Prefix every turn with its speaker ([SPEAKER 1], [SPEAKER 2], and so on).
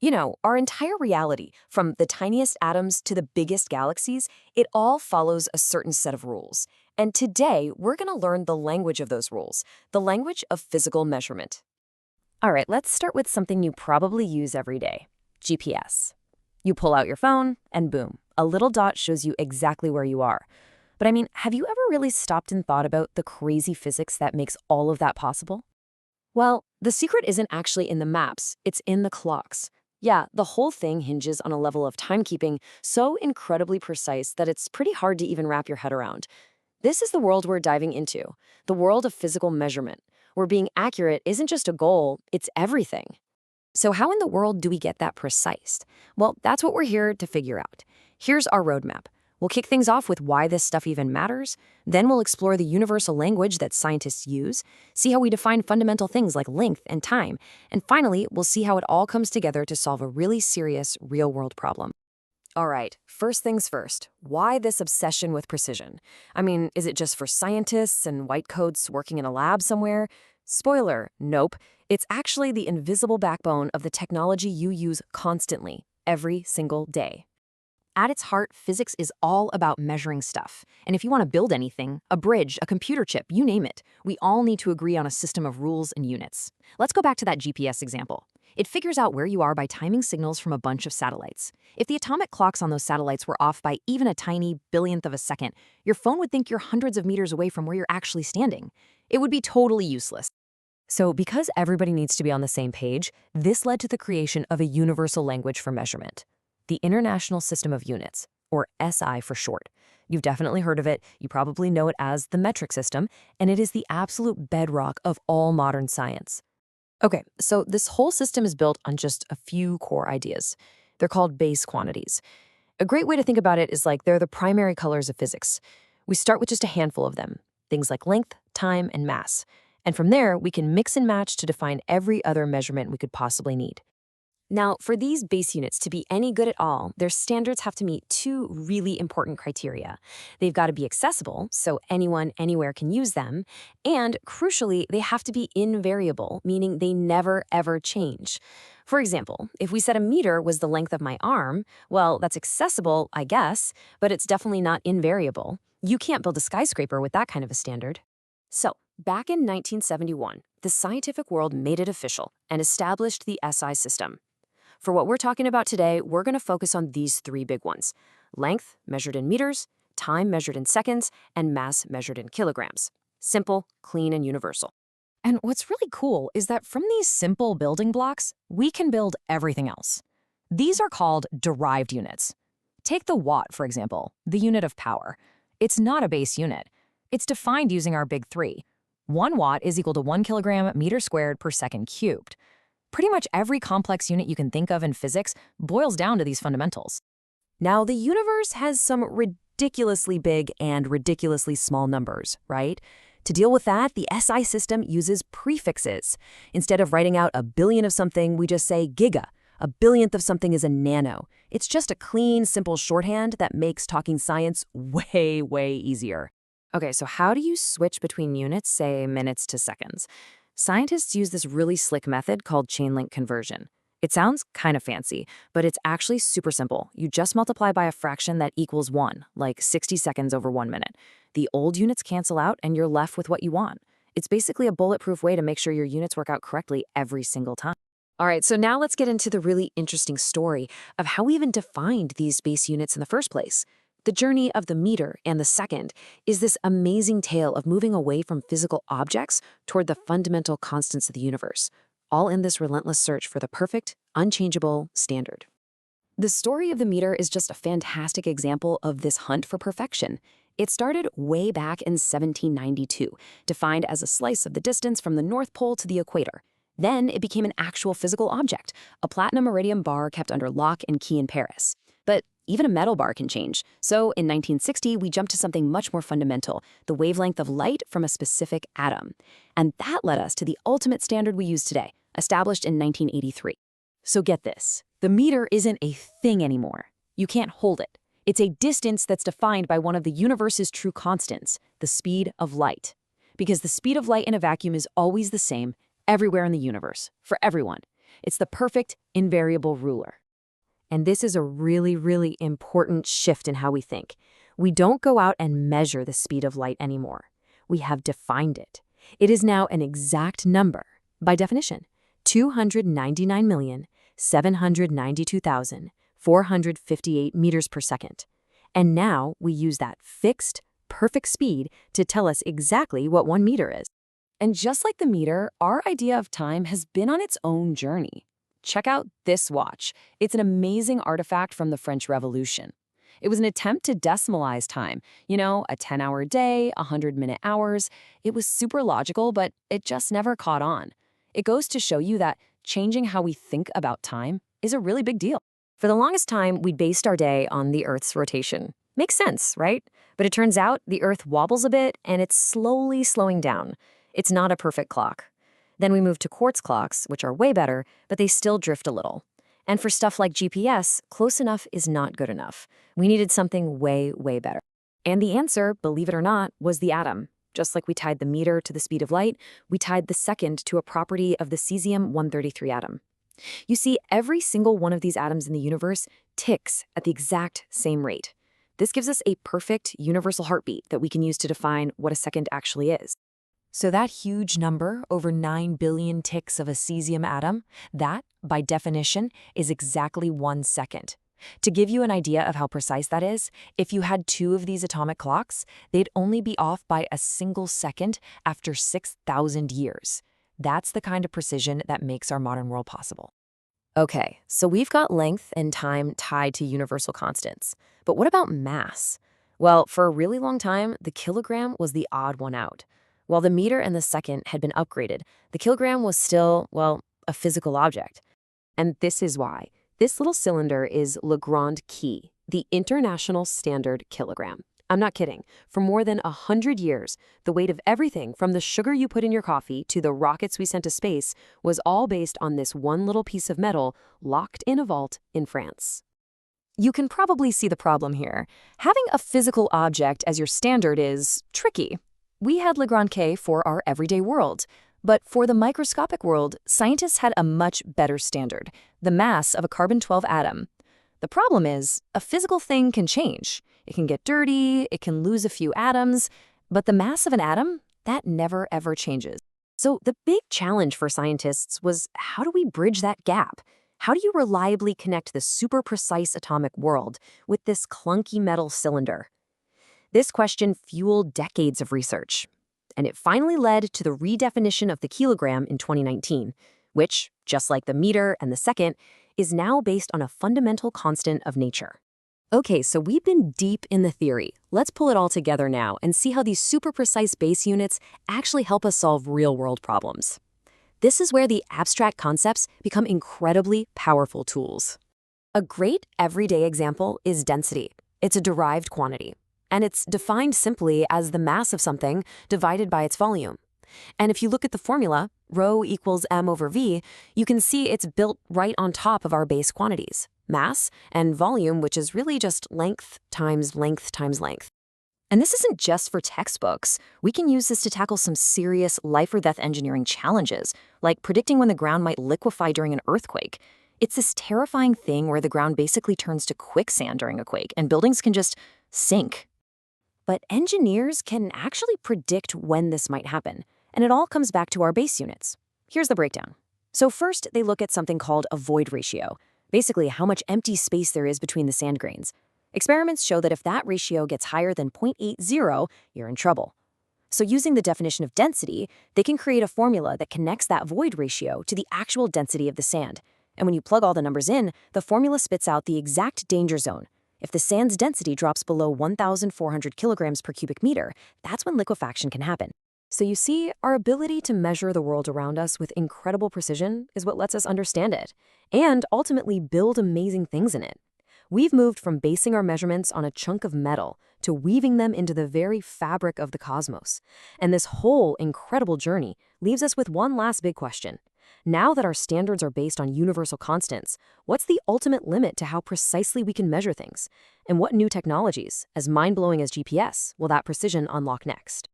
[SPEAKER 1] Our entire reality, from the tiniest atoms to the biggest galaxies, it all follows a certain set of rules. And today, we're going to learn the language of those rules, the language of physical measurement. All right, let's start with something you probably use every day, GPS. You pull out your phone, and boom, a little dot shows you exactly where you are. But have you ever really stopped and thought about the crazy physics that makes all of that possible? Well, the secret isn't actually in the maps, it's in the clocks. Yeah, the whole thing hinges on a level of timekeeping so incredibly precise that it's pretty hard to even wrap your head around. This is the world we're diving into, the world of physical measurement, where being accurate isn't just a goal, it's everything. So how in the world do we get that precise? Well, that's what we're here to figure out. Here's our roadmap. We'll kick things off with why this stuff even matters. Then we'll explore the universal language that scientists use, see how we define fundamental things like length and time, and finally, we'll see how it all comes together to solve a really serious, real-world problem. All right, first things first, why this obsession with precision? Is it just for scientists and white coats working in a lab somewhere? Spoiler, nope. It's actually the invisible backbone of the technology you use constantly, every single day. At its heart, physics is all about measuring stuff. And if you want to build anything, a bridge, a computer chip, you name it, we all need to agree on a system of rules and units. Let's go back to that GPS example. It figures out where you are by timing signals from a bunch of satellites. If the atomic clocks on those satellites were off by even a tiny billionth of a second, your phone would think you're hundreds of meters away from where you're actually standing. It would be totally useless. So because everybody needs to be on the same page, this led to the creation of a universal language for measurement. The International System of Units, or SI for short. You've definitely heard of it, you probably know it as the metric system, and it is the absolute bedrock of all modern science. Okay, so this whole system is built on just a few core ideas. They're called base quantities. A great way to think about it is like they're the primary colors of physics. We start with just a handful of them, things like length, time, and mass. And from there, we can mix and match to define every other measurement we could possibly need. Now, for these base units to be any good at all, their standards have to meet two really important criteria. They've got to be accessible, so anyone, anywhere can use them, and crucially, they have to be invariable, meaning they never, ever change. For example, if we said a meter was the length of my arm, well, that's accessible, I guess, but it's definitely not invariable. You can't build a skyscraper with that kind of a standard. So, back in 1971, the scientific world made it official and established the SI system. For what we're talking about today, we're going to focus on these three big ones: length, measured in meters, time measured in seconds, and mass measured in kilograms. Simple, clean, and universal. And what's really cool is that from these simple building blocks, we can build everything else. These are called derived units. Take the watt, for example, the unit of power. It's not a base unit. It's defined using our big three. 1 watt is equal to 1 kilogram meter squared per second cubed. Pretty much every complex unit you can think of in physics boils down to these fundamentals. Now, the universe has some ridiculously big and ridiculously small numbers, right? To deal with that, the SI system uses prefixes. Instead of writing out a billion of something, we just say giga. A billionth of something is a nano. It's just a clean, simple shorthand that makes talking science way, way easier. Okay, so how do you switch between units, say minutes to seconds? Scientists use this really slick method called chain link conversion. It sounds kind of fancy, but it's actually super simple. You just multiply by a fraction that equals 1, like 60 seconds over 1 minute. The old units cancel out and you're left with what you want. It's basically a bulletproof way to make sure your units work out correctly every single time. All right, so now let's get into the really interesting story of how we even defined these base units in the first place. The journey of the meter and the second is this amazing tale of moving away from physical objects toward the fundamental constants of the universe, all in this relentless search for the perfect, unchangeable standard. The story of the meter is just a fantastic example of this hunt for perfection. It started way back in 1792, defined as a slice of the distance from the North Pole to the equator. Then it became an actual physical object, a platinum iridium bar kept under lock and key in Paris. But even a metal bar can change. So in 1960, we jumped to something much more fundamental, the wavelength of light from a specific atom. And that led us to the ultimate standard we use today, established in 1983. So get this, the meter isn't a thing anymore. You can't hold it. It's a distance that's defined by one of the universe's true constants, the speed of light. Because the speed of light in a vacuum is always the same everywhere in the universe, for everyone. It's the perfect invariable ruler. And this is a really, really important shift in how we think. We don't go out and measure the speed of light anymore. We have defined it. It is now an exact number, by definition, 299,792,458 meters per second. And now we use that fixed, perfect speed to tell us exactly what 1 meter is. And just like the meter, our idea of time has been on its own journey. Check out this watch. It's an amazing artifact from the French Revolution. It was an attempt to decimalize time. You know, a 10-hour day, 100-minute hours. It was super logical, but it just never caught on. It goes to show you that changing how we think about time is a really big deal. For the longest time, we based our day on the Earth's rotation. Makes sense, right? But it turns out the Earth wobbles a bit, and it's slowly slowing down. It's not a perfect clock. Then we moved to quartz clocks, which are way better, but they still drift a little. And for stuff like GPS, close enough is not good enough. We needed something way, way better. And the answer, believe it or not, was the atom. Just like we tied the meter to the speed of light, we tied the second to a property of the cesium-133 atom. You see, every single one of these atoms in the universe ticks at the exact same rate. This gives us a perfect universal heartbeat that we can use to define what a second actually is. So that huge number, over 9 billion ticks of a cesium atom, that, by definition, is exactly 1 second. To give you an idea of how precise that is, if you had 2 of these atomic clocks, they'd only be off by a single second after 6,000 years. That's the kind of precision that makes our modern world possible. Okay, so we've got length and time tied to universal constants. But what about mass? Well, for a really long time, the kilogram was the odd one out. While the meter and the second had been upgraded, the kilogram was still, well, a physical object. And this is why. This little cylinder is Le Grand Key, the international standard kilogram. I'm not kidding. For more than 100 years, the weight of everything from the sugar you put in your coffee to the rockets we sent to space was all based on this one little piece of metal locked in a vault in France. You can probably see the problem here. Having a physical object as your standard is tricky. We had Le Grand K for our everyday world, but for the microscopic world, scientists had a much better standard, the mass of a carbon-12 atom. The problem is, a physical thing can change. It can get dirty, it can lose a few atoms, but the mass of an atom, that never ever changes. So the big challenge for scientists was, how do we bridge that gap? How do you reliably connect the super precise atomic world with this clunky metal cylinder? This question fueled decades of research, and it finally led to the redefinition of the kilogram in 2019, which, just like the meter and the second, is now based on a fundamental constant of nature. Okay, so we've been deep in the theory. Let's pull it all together now and see how these super precise base units actually help us solve real-world problems. This is where the abstract concepts become incredibly powerful tools. A great everyday example is density. It's a derived quantity. And it's defined simply as the mass of something divided by its volume. And if you look at the formula, rho equals m over v, you can see it's built right on top of our base quantities, mass and volume, which is really just length times length times length. And this isn't just for textbooks. We can use this to tackle some serious life-or-death engineering challenges, like predicting when the ground might liquefy during an earthquake. It's this terrifying thing where the ground basically turns to quicksand during a quake, and buildings can just sink. But engineers can actually predict when this might happen, and it all comes back to our base units. Here's the breakdown. So first, they look at something called a void ratio, basically how much empty space there is between the sand grains. Experiments show that if that ratio gets higher than 0.80, you're in trouble. So using the definition of density, they can create a formula that connects that void ratio to the actual density of the sand. And when you plug all the numbers in, the formula spits out the exact danger zone. If the sand's density drops below 1,400 kilograms per cubic meter, that's when liquefaction can happen. So you see, our ability to measure the world around us with incredible precision is what lets us understand it, and ultimately build amazing things in it. We've moved from basing our measurements on a chunk of metal to weaving them into the very fabric of the cosmos. And this whole incredible journey leaves us with one last big question. Now that our standards are based on universal constants, what's the ultimate limit to how precisely we can measure things? And what new technologies, as mind-blowing as GPS, will that precision unlock next?